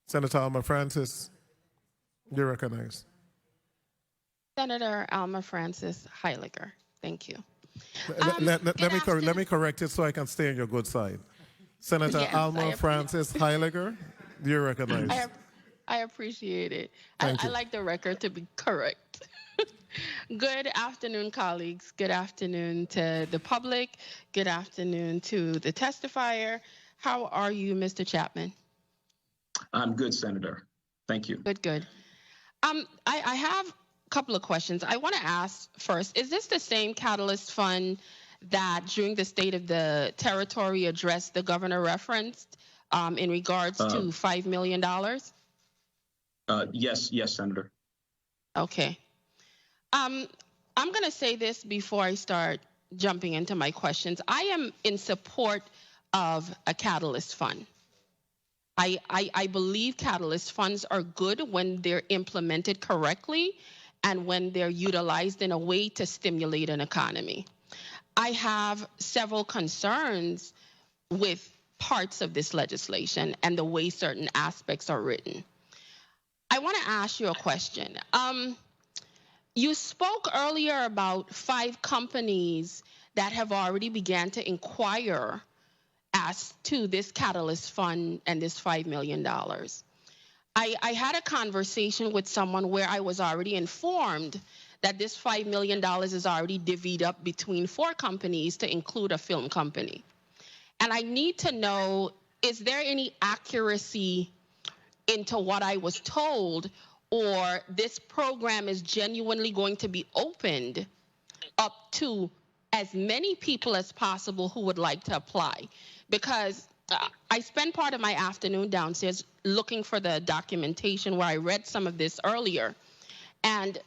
Senator Alma Francis, you're recognized. Senator Alma Francis Heyliger. Thank you. Let me correct it so I can stay on your good side. Senator Yes, Alma Francis Heyliger, you're recognized. I appreciate it. Thank I you. like the record to be correct. Good afternoon, colleagues. Good afternoon to the public. Good afternoon to the testifier. How are you, Mr. Chapman? I'm good, Senator. Thank you. Good. I have a couple of questions. I want to ask first, is this the same catalyst fund that during the State of the Territory address the governor referenced in regards to $5 million? Yes, Senator. Okay. I'm going to say this before I start jumping into my questions. I am in support of a catalyst fund. I believe catalyst funds are good when they're implemented correctly and when they're utilized in a way to stimulate an economy. I have several concerns with parts of this legislation and the way certain aspects are written. I want to ask you a question. You spoke earlier about 5 companies that have already began to inquire as to this catalyst fund and this $5 million. I had a conversation with someone where I was already informed that this $5 million is already divvied up between 4 companies to include a film company. And I need to know, is there any accuracy into what I was told, or this program is genuinely going to be opened up to as many people as possible who would like to apply? Because I spent part of my afternoon downstairs looking for the documentation where I read some of this earlier. And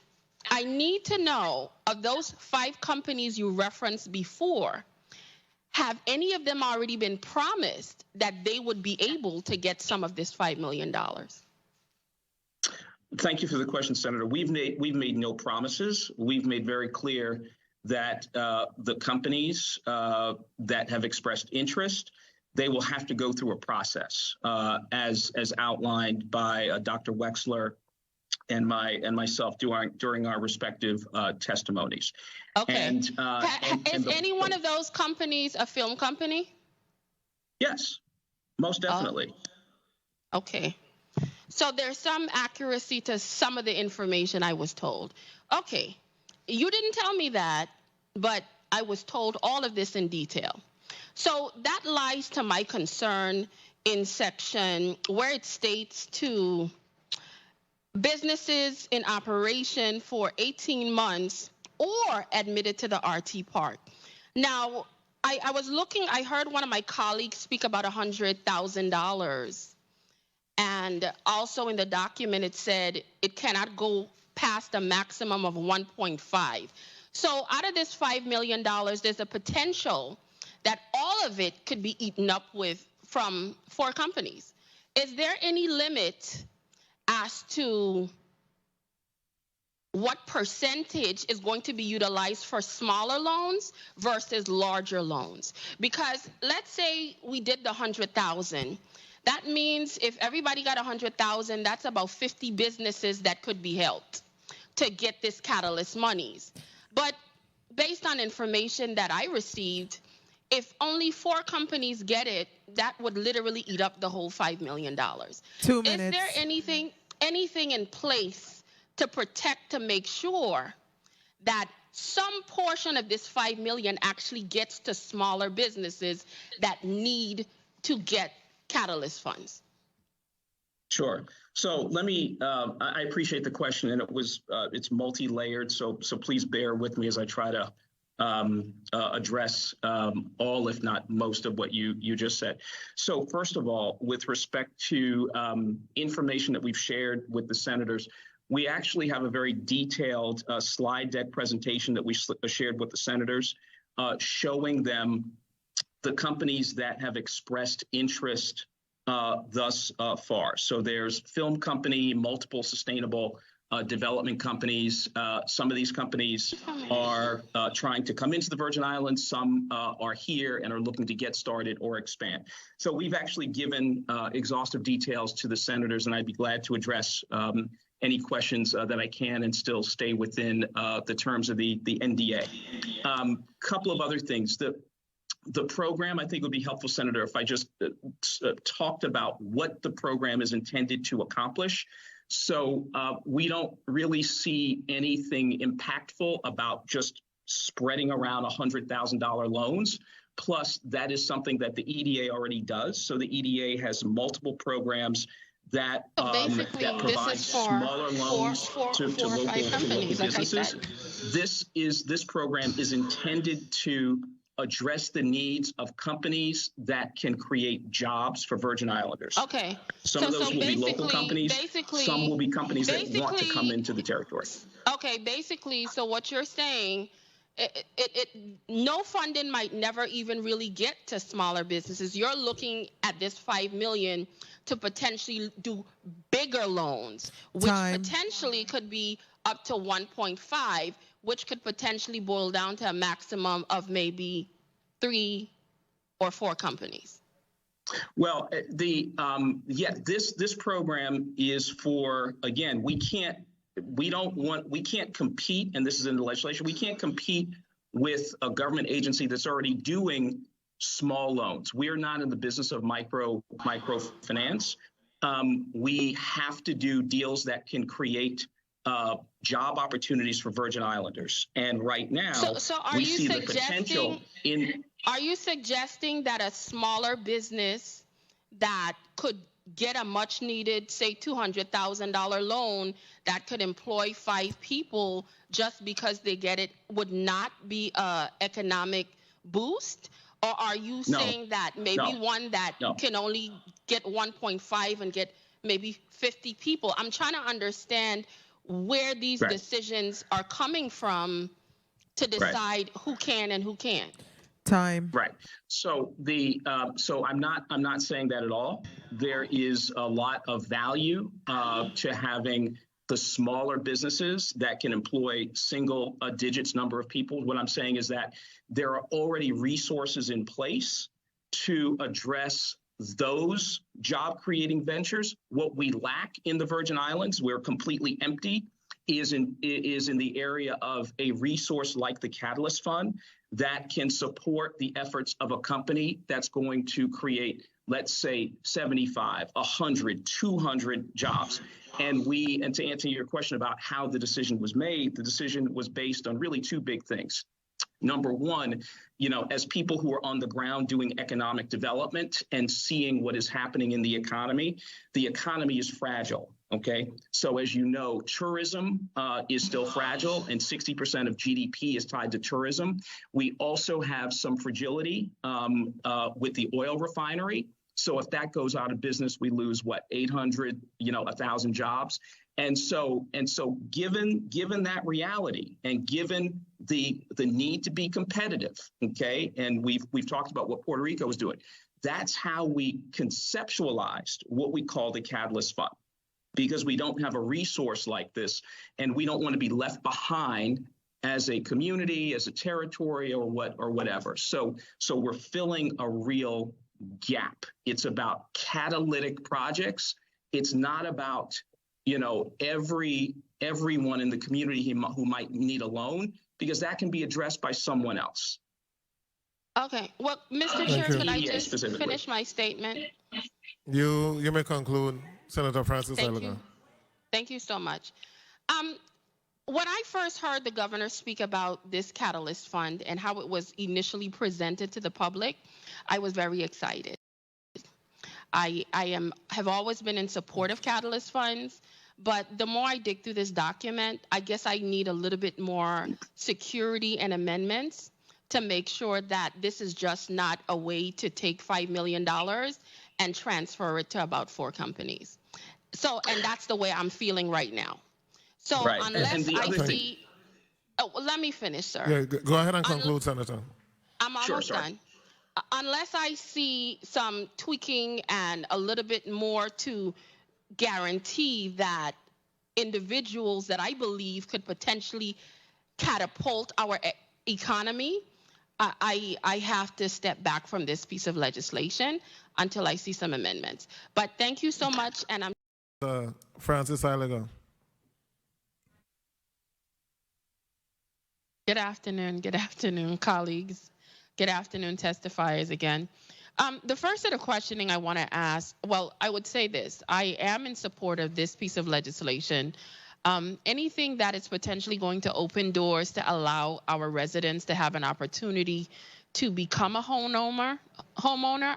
I need to know, of those 5 companies you referenced before, have any of them already been promised that they would be able to get some of this $5 million? Thank you for the question, Senator. We've made no promises. We've made very clear that the companies that have expressed interest, they will have to go through a process as outlined by Dr. Wexler and myself during our respective testimonies. Okay. Is any one of those companies a film company? Yes, most definitely. Okay. So there's some accuracy to some of the information I was told. Okay. You didn't tell me that, but I was told all of this in detail. So that lies to my concern in section where it states to businesses in operation for 18 months or admitted to the RT Park. Now, I was looking, I heard one of my colleagues speak about $100,000. And also in the document, it said it cannot go past a maximum of 1.5. So out of this $5 million, there's a potential that all of it could be eaten up with from 4 companies. Is there any limit as to what percentage is going to be utilized for smaller loans versus larger loans? Because let's say we did the 100,000. That means if everybody got 100,000, that's about 50 businesses that could be helped to get this catalyst monies. But based on information that I received, if only 4 companies get it, that would literally eat up the whole $5 million. 2 minutes. Is there anything in place to protect, to make sure that some portion of this $5 million actually gets to smaller businesses that need to get catalyst funds? Sure. So let me, I appreciate the question, and it's multi-layered, so please bear with me as I try to address all, if not most, of what you just said. So first of all, with respect to information that we've shared with the senators, we actually have a very detailed slide deck presentation that we shared with the senators, showing them the companies that have expressed interest thus far. So there's film company, multiple sustainable development companies. Some of these companies are trying to come into the Virgin Islands. Some are here and are looking to get started or expand. So we've actually given exhaustive details to the senators, and I'd be glad to address any questions that I can and still stay within the terms of the NDA. Couple of other things. The program, I think, would be helpful, Senator, if I just talked about what the program is intended to accomplish. So we don't really see anything impactful about just spreading around $100,000 loans. Plus, that is something that the EDA already does. So the EDA has multiple programs that provide smaller loans to local businesses. This program is intended to address the needs of companies that can create jobs for Virgin Islanders. Okay. Some of those will be local companies. Some will be companies that want to come into the territory. Okay, basically, so what you're saying, no funding might never even really get to smaller businesses. You're looking at this $5 million to potentially do bigger loans, which potentially could be up to 1.5, which could potentially boil down to a maximum of maybe 3 or 4 companies. Well, this program is for, again, we can't compete, and this is in the legislation, we can't compete with a government agency that's already doing small loans. We are not in the business of microfinance. We have to do deals that can create job opportunities for Virgin Islanders. And right now, we see the potential in... Are you suggesting that a smaller business that could get a much needed, say, $200,000 loan that could employ 5 people just because they get it would not be an economic boost? Or are you saying that maybe one that can only get 1.5 and get maybe 50 people? I'm trying to understand where these decisions are coming from to decide who can and who can't. Right. So I'm not saying that at all. There is a lot of value to having the smaller businesses that can employ single digits number of people. What I'm saying is that there are already resources in place to address those job creating ventures. What we lack in the Virgin Islands, we're completely empty, is in the area of a resource like the Catalyst Fund that can support the efforts of a company that's going to create, let's say, 75, 100, 200 jobs. And to answer your question about how the decision was made, the decision was based on really 2 big things. Number one, as people who are on the ground doing economic development and seeing what is happening in the economy is fragile. Okay, so as you know, tourism is still fragile, and 60% of GDP is tied to tourism. We also have some fragility with the oil refinery. So if that goes out of business, we lose 800, 1,000 jobs. And so given that reality, and given the need to be competitive, okay, and we've talked about what Puerto Rico is doing. That's how we conceptualized what we call the Catalyst Fund, because we don't have a resource like this, and we don't want to be left behind as a community, as a territory, or whatever. So we're filling a real gap. It's about catalytic projects. It's not about everyone in the community who might need a loan, because that can be addressed by someone else. Okay. Well, Mr. Chair, could I just finish my statement? You may conclude, Senator Francis Heyliger. Thank you so much. When I first heard the governor speak about this Catalyst Fund and how it was initially presented to the public, I was very excited. I have always been in support of Catalyst Funds, but the more I dig through this document, I guess I need a little bit more security and amendments to make sure that this is just not a way to take $5 million and transfer it to about 4 companies. And that's the way I'm feeling right now. So unless I see, let me finish, sir. Yeah, go ahead and conclude, Senator. I'm almost done. Unless I see some tweaking and a little bit more to guarantee that individuals that I believe could potentially catapult our economy, I have to step back from this piece of legislation until I see some amendments. But thank you so much, and I'm Francis Heyliger. Good afternoon, colleagues. Good afternoon, testifiers again. The first set of questioning I want to ask, well, I would say this. I am in support of this piece of legislation. Anything that is potentially going to open doors to allow our residents to have an opportunity to become a homeowner,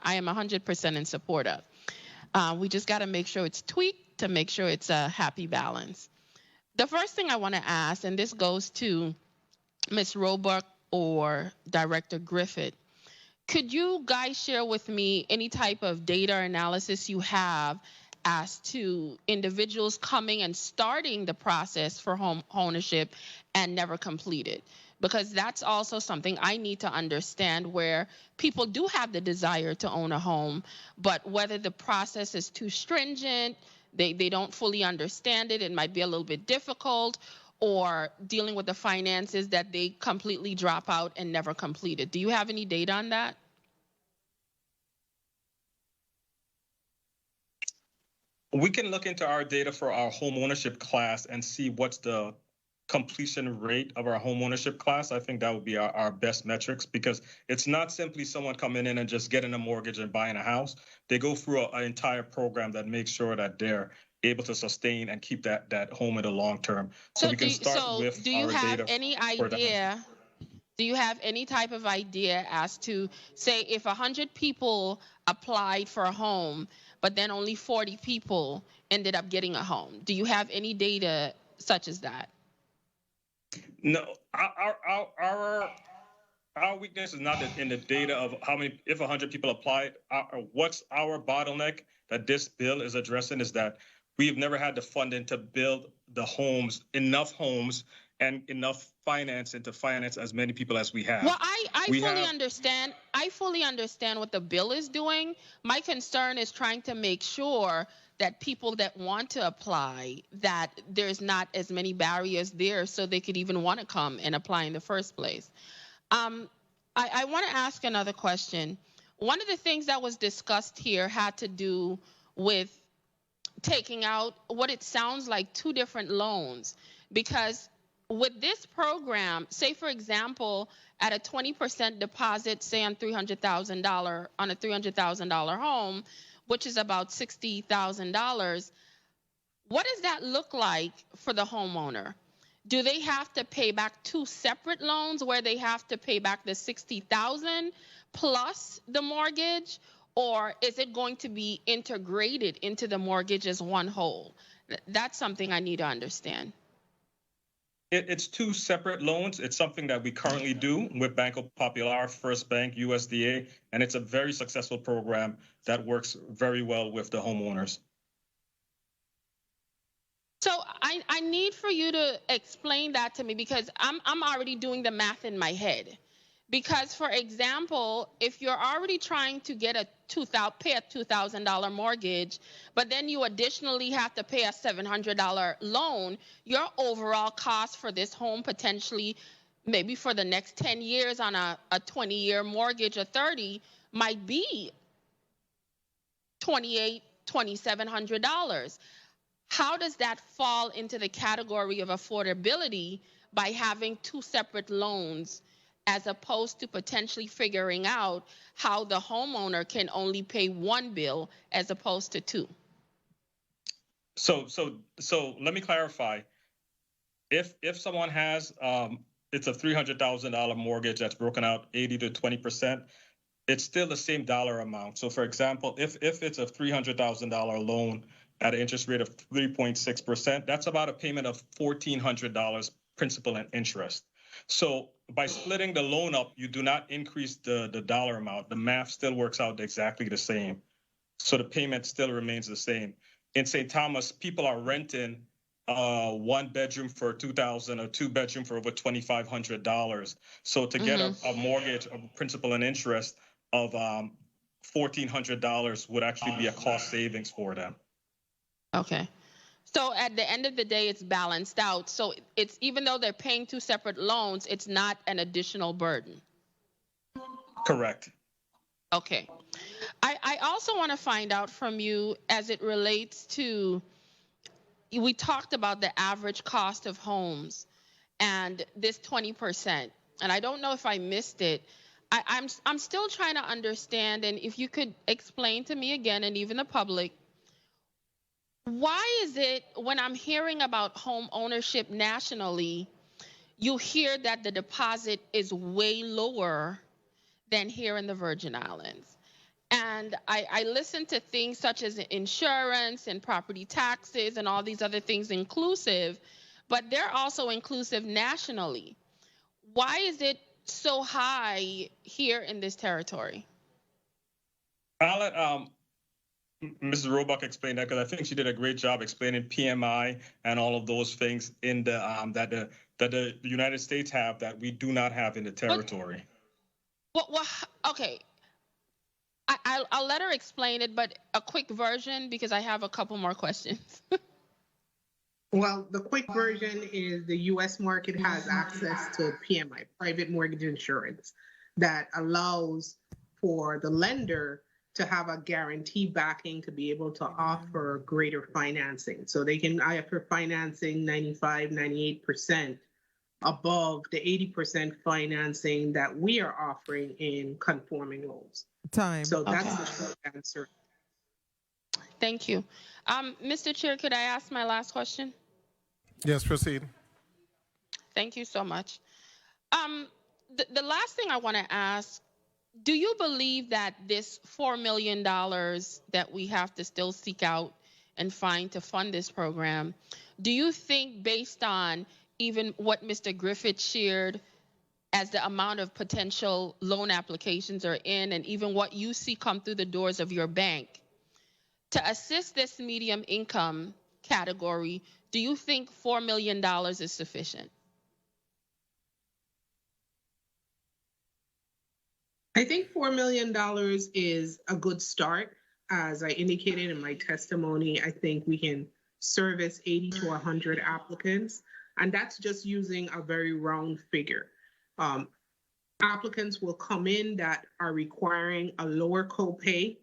I am 100% in support of. We just got to make sure it's tweaked to make sure it's a happy balance. The first thing I want to ask, and this goes to Ms. Roebuck or Director Griffith, could you guys share with me any type of data analysis you have as to individuals coming and starting the process for home ownership and never completed? Because that's also something I need to understand, where people do have the desire to own a home, but whether the process is too stringent, they don't fully understand it, it might be a little bit difficult, or dealing with the finances that they completely drop out and never complete it. Do you have any data on that? We can look into our data for our home ownership class and see what's the completion rate of our home ownership class. I think that would be our best metrics, because it's not simply someone coming in and just getting a mortgage and buying a house. They go through an entire program that makes sure that they're able to sustain and keep that home in the long term. So we can start with our data. Do you have any idea? Do you have any type of idea as to, say, if 100 people applied for a home, but then only 40 people ended up getting a home? Do you have any data such as that? No, our weakness is not in the data of how many, if 100 people applied. What's our bottleneck that this bill is addressing is that we've never had the funding to build the homes, enough homes, and enough financing to finance as many people as we have. Well, I fully understand. I fully understand what the bill is doing. My concern is trying to make sure that people that want to apply, that there's not as many barriers there so they could even want to come and apply in the first place. I want to ask another question. One of the things that was discussed here had to do with taking out what it sounds like 2 different loans, because with this program, say for example, at a 20% deposit, say on $300,000 on a $300,000 home, which is about $60,000, what does that look like for the homeowner? Do they have to pay back 2 separate loans where they have to pay back the $60,000 plus the mortgage? Or is it going to be integrated into the mortgage as one whole? That's something I need to understand. It's 2 separate loans. It's something that we currently do with Banco Popular, First Bank, USDA, and it's a very successful program that works very well with the homeowners. So I need for you to explain that to me, because I'm already doing the math in my head. Because, for example, if you're already trying to get pay a $2,000 mortgage, but then you additionally have to pay a $700 loan, your overall cost for this home potentially, maybe for the next 10 years on a 20-year mortgage or 30, might be $2,800, $2,700. How does that fall into the category of affordability by having 2 separate loans, as opposed to potentially figuring out how the homeowner can only pay 1 bill as opposed to 2? So let me clarify. If someone has it's a $300,000 mortgage that's broken out 80 to 20%, it's still the same dollar amount. So for example, if it's a $300,000 loan at an interest rate of 3.6%, that's about a payment of $1,400 principal and interest. So by splitting the loan up, you do not increase the dollar amount. The math still works out exactly the same. So the payment still remains the same. In St. Thomas, people are renting 1 bedroom for $2,000, or 2 bedroom for over $2,500. So to get a mortgage of principal and interest of $1,400 would actually be a cost savings for them. Okay. So at the end of the day, it's balanced out. So it's, even though they're paying two separate loans, it's not an additional burden. Correct. Okay. I also want to find out from you as it relates to, we talked about the average cost of homes and this 20%. And I don't know if I missed it. I'm still trying to understand, and if you could explain to me again, and even the public, why is it when I'm hearing about home ownership nationally, you hear that the deposit is way lower than here in the Virgin Islands? And I listen to things such as insurance and property taxes and all these other things inclusive, but they're also inclusive nationally. Why is it so high here in this territory? I'll let Mrs. Roebuck explain that, because I think she did a great job explaining PMI and all of those things in the that the United States have that we do not have in the territory. Well, okay. I'll let her explain it, but a quick version, because I have a couple more questions. Well, the quick version is the U.S. market has access to PMI, private mortgage insurance, that allows for the lender to have a guarantee backing to be able to offer greater financing. So they can offer financing 95, 98% above the 80% financing that we are offering in conforming loans. Time. So that's Okay. the short answer. Thank you. Mr. Chair, could I ask my last question? Yes, proceed. Thank you so much. The last thing I want to ask, do you believe that this $4 million that we have to still seek out and find to fund this program, do you think, based on even what Mr. Griffith shared as the amount of potential loan applications are in, and even what you see come through the doors of your bank, to assist this medium income category, do you think $4 million is sufficient? I think $4 million is a good start. As I indicated in my testimony, I think we can service 80 to 100 applicants, and that's just using a very round figure. Applicants will come in that are requiring a lower copay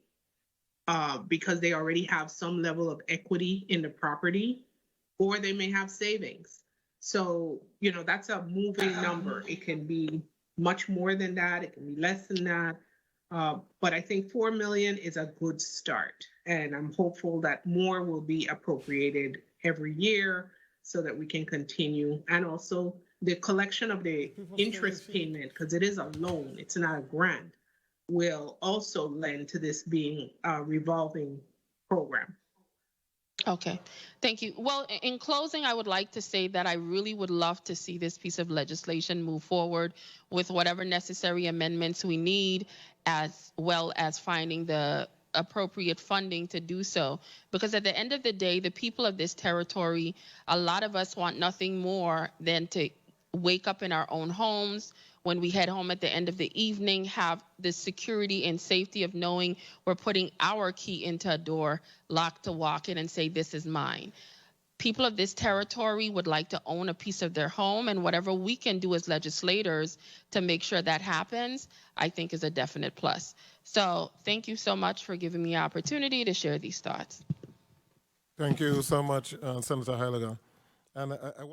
because they already have some level of equity in the property, or they may have savings. So, that's a moving number. It can be much more than that. It can be less than that. But I think 4 million is a good start. And I'm hopeful that more will be appropriated every year so that we can continue. And also the collection of the interest payment, because it is a loan, it's not a grant, will also lend to this being a revolving program. Okay, thank you. Well, in closing, I would like to say that I really would love to see this piece of legislation move forward with whatever necessary amendments we need, as well as finding the appropriate funding to do so. Because at the end of the day, the people of this territory, a lot of us want nothing more than to wake up in our own homes, when we head home at the end of the evening, have the security and safety of knowing we're putting our key into a door, locked to walk in and say, this is mine. People of this territory would like to own a piece of their home, and whatever we can do as legislators to make sure that happens, I think is a definite plus. So thank you so much for giving me the opportunity to share these thoughts. Thank you so much, Senator Heyliger. And I